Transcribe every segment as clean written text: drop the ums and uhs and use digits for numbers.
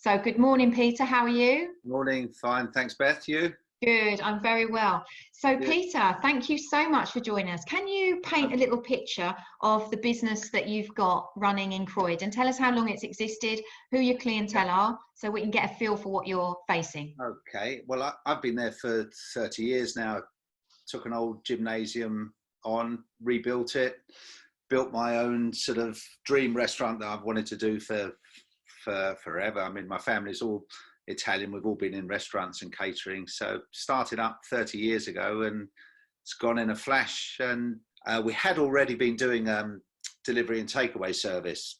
So good morning, Peter. How are you? Morning, fine. Thanks, Beth. You? Good, I'm very well. So Good. Peter, thank you so much for joining us. Can you paint a little picture of the business that you've got running in Croydon and tell us how long it's existed, who your clientele are, so we can get a feel for what you're facing? Okay. Well, I've been there for 30 years now. Took an old gymnasium on, rebuilt it, built my own sort of dream restaurant that I've wanted to do for forever. I mean, my family's all Italian. We've all been in restaurants and catering. So started up 30 years ago and it's gone in a flash. And we had already been doing delivery and takeaway service,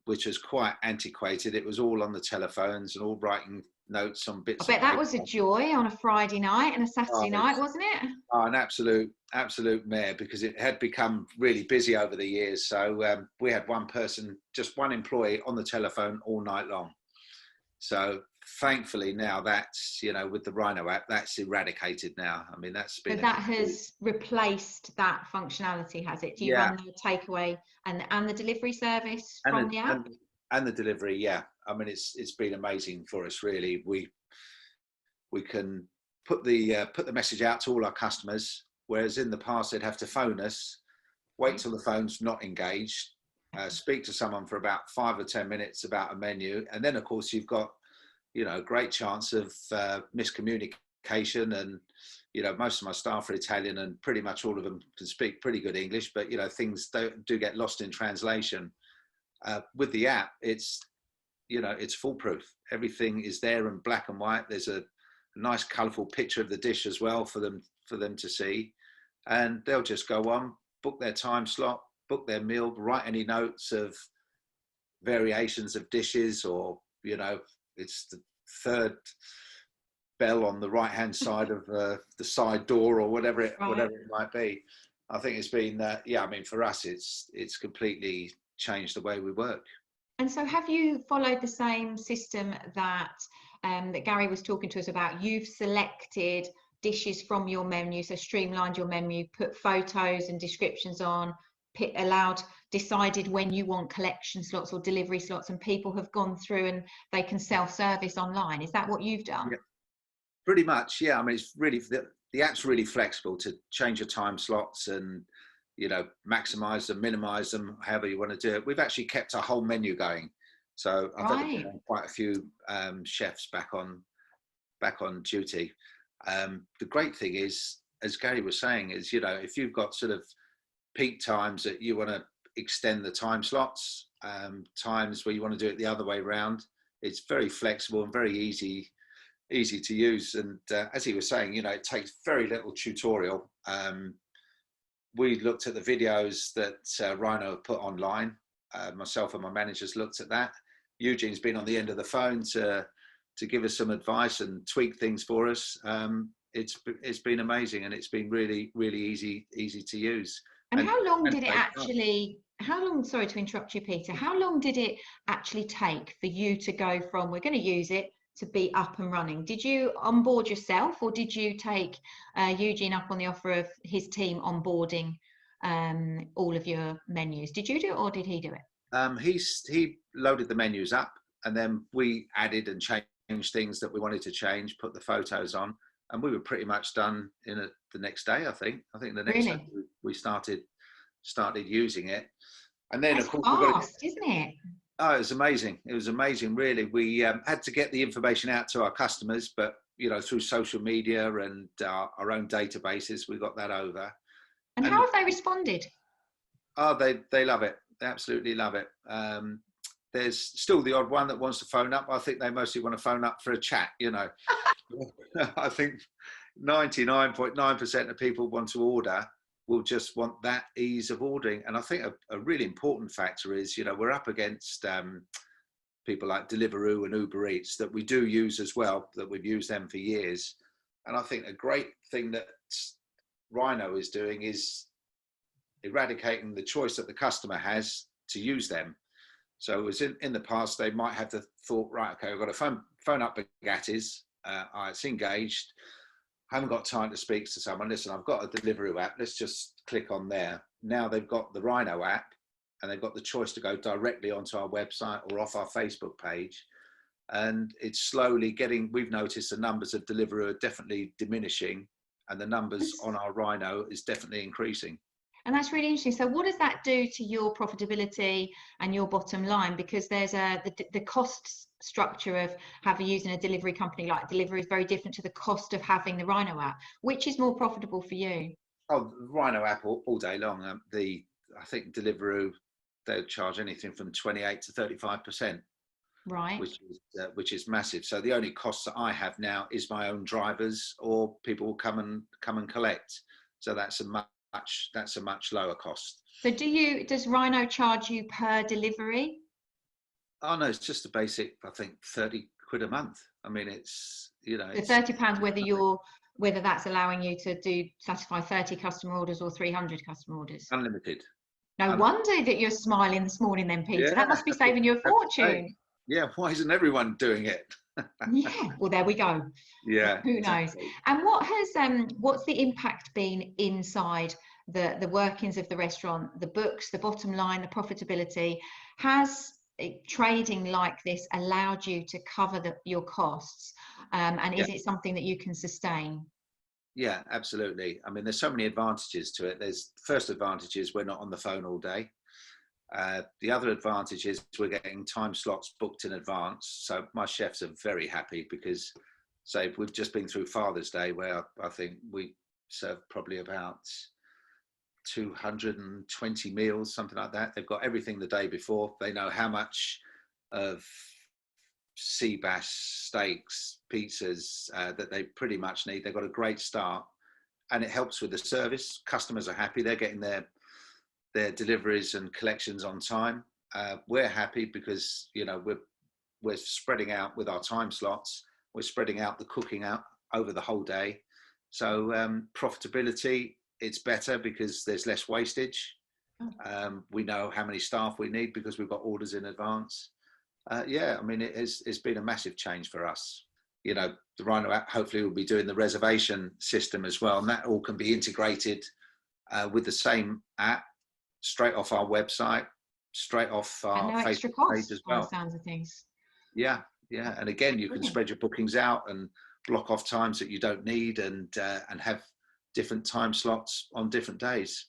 which was quite antiquated. It was all on the telephones and all writing notes on I bits of bet that paper. was a joy on a Friday night and a Saturday night, wasn't it? An absolute mare, because it had become really busy over the years. So we had one person, just one employee on the telephone all night long. So thankfully now that's, with the Rhino app, that's eradicated now. I mean, that's been... So that has replaced that functionality, has it? Do you run the takeaway and the delivery service from the app? And the delivery, yeah. I mean, it's been amazing for us, really. We can put the message out to all our customers, whereas in the past they'd have to phone us, wait till the phone's not engaged, speak to someone for about 5 or 10 minutes about a menu, and then of course you've got a great chance of miscommunication. And most of my staff are Italian and pretty much all of them can speak pretty good English, but things do get lost in translation. With the app, it's foolproof. Everything is there in black and white. There's a nice colourful picture of the dish as well for them to see, and they'll just go on, book their time slot, book their meal, write any notes of variations of dishes, or it's the third bell on the right hand side of the side door, or whatever it might be. I think it's been I mean, for us it's completely changed the way we work. And so have you followed the same system that that Gary was talking to us about? You've selected dishes from your menu, so streamlined your menu, put photos and descriptions on, decided when you want collection slots or delivery slots, and people have gone through and they can self-service online. Is that what you've done? Yeah, pretty much, yeah. I mean, it's really, the app's really flexible to change your time slots and maximize them, minimize them, however you want to do it. We've actually kept our whole menu going, so I've had quite a few chefs back on duty. The great thing is, as Gary was saying, is if you've got sort of peak times that you want to extend the time slots, times where you want to do it the other way around, it's very flexible and very easy to use. And as he was saying, it takes very little tutorial. We looked at the videos that Rhino put online. Myself and my managers looked at that. Eugene's been on the end of the phone to give us some advice and tweak things for us. It's been amazing, and it's been really, really easy to use. And how long did it actually, sorry to interrupt you, Peter, how long did it actually take for you to go from, we're going to use it, to be up and running? Did you onboard yourself, or did you take Eugene up on the offer of his team onboarding all of your menus? Did you do it, or did he do it? He loaded the menus up, and then we added and changed things that we wanted to change, put the photos on, and we were pretty much done the next day. I think the next day we started using it. And then, That's of course, fast, isn't it? Oh, it was amazing. It was amazing, really. We had to get the information out to our customers, but through social media and our own databases, we got that over. And how have they responded? Oh, they love it. They absolutely love it. There's still the odd one that wants to phone up. I think they mostly want to phone up for a chat. I think 99.9% of people want to order will just want that ease of ordering. And I think a really important factor is, we're up against people like Deliveroo and Uber Eats that we do use as well, that we've used them for years. And I think a great thing that Rhino is doing is eradicating the choice that the customer has to use them. So as in the past, they might have the thought, right, okay, I've got to phone up Bugatti's, it's engaged, I haven't got time to speak to someone. Listen, I've got a Deliveroo app. Let's just click on there. Now they've got the Rhino app, and they've got the choice to go directly onto our website or off our Facebook page. and it's slowly getting, we've noticed the numbers of Deliveroo are definitely diminishing, and the numbers on our Rhino is definitely increasing. And that's really interesting. So what does that do to your profitability and your bottom line? Because there's the cost structure of using a delivery company like Deliveroo is very different to the cost of having the Rhino app. Which is more profitable for you? Oh, the Rhino app all day long. I think Deliveroo, they'll charge anything from 28 to 35%, Right. which is massive. So the only costs that I have now is my own drivers, or people will come and collect. So that's a much lower cost. So does Rhino charge you per delivery? Oh no, it's just a basic, I think, 30 quid a month. I mean, it's, you know, The it's £30 whether that's allowing you to satisfy 30 customer orders or 300 customer orders. unlimited. No wonder that you're smiling this morning then, Peter. Yeah, That must be saving you a fortune. yeah, why isn't everyone doing it? Yeah, well, there we go. Yeah, Who knows? exactly. And what's the impact been inside the workings of the restaurant, the books, the bottom line, the profitability? Has trading like this allowed you to cover your costs? And Yeah. is it something that you can sustain? Yeah, absolutely. I mean, there's so many advantages to it. There's first advantage is we're not on the phone all day. The other advantage is we're getting time slots booked in advance. So my chefs are very happy because, say, we've just been through Father's Day, where I think we served probably about 220 meals, something like that. They've got everything the day before. They know how much of sea bass, steaks, pizzas that they pretty much need. They've got a great start, and it helps with the service. Customers are happy. They're getting their deliveries and collections on time. We're happy because, you know, we're spreading out with our time slots. We're spreading out the cooking out over the whole day. So profitability, it's better because there's less wastage. We know how many staff we need because we've got orders in advance. Yeah, I mean, it's been a massive change for us. You know, the Rhino app hopefully will be doing the reservation system as well, and that all can be integrated with the same app straight off our website, straight off our no extra Facebook page cost as by well. the sounds of things. Yeah, yeah, and again, you can spread your bookings out and block off times that you don't need, and have different time slots on different days.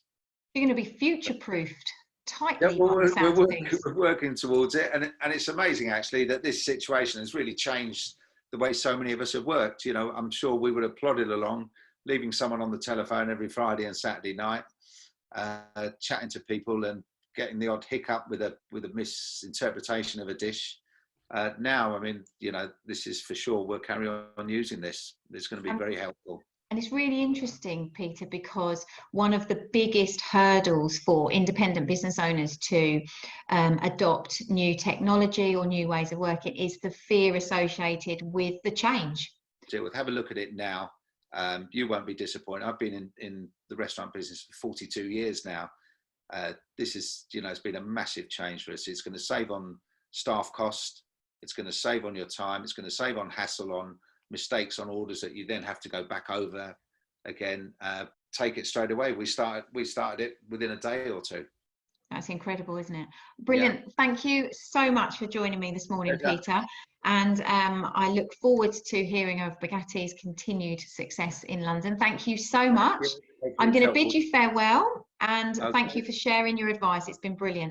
You're going to be future-proofed Yeah, tightly well, by the sounds of things. we're working towards it, and it's amazing actually that this situation has really changed the way so many of us have worked. You know, I'm sure we would have plodded along, leaving someone on the telephone every Friday and Saturday night, chatting to people and getting the odd hiccup with a misinterpretation of a dish. Now, I mean, you know, this is for sure. We'll carry on using this. It's going to be very helpful. And it's really interesting, Peter, because one of the biggest hurdles for independent business owners to adopt new technology or new ways of working is the fear associated with the change. So have a look at it now. You won't be disappointed. I've been in the restaurant business for 42 years now. This is, you know, it's been a massive change for us. It's going to save on staff cost. It's going to save on your time. It's going to save on hassle, on mistakes, on orders that you then have to go back over again. Take it straight away. We started it within a day or two. That's incredible, isn't it? Brilliant. Yeah. Thank you so much for joining me this morning, Peter. And I look forward to hearing of Bugatti's continued success in London. Thank you so much. I'm going to bid you farewell, and thank you for sharing your advice. It's been brilliant.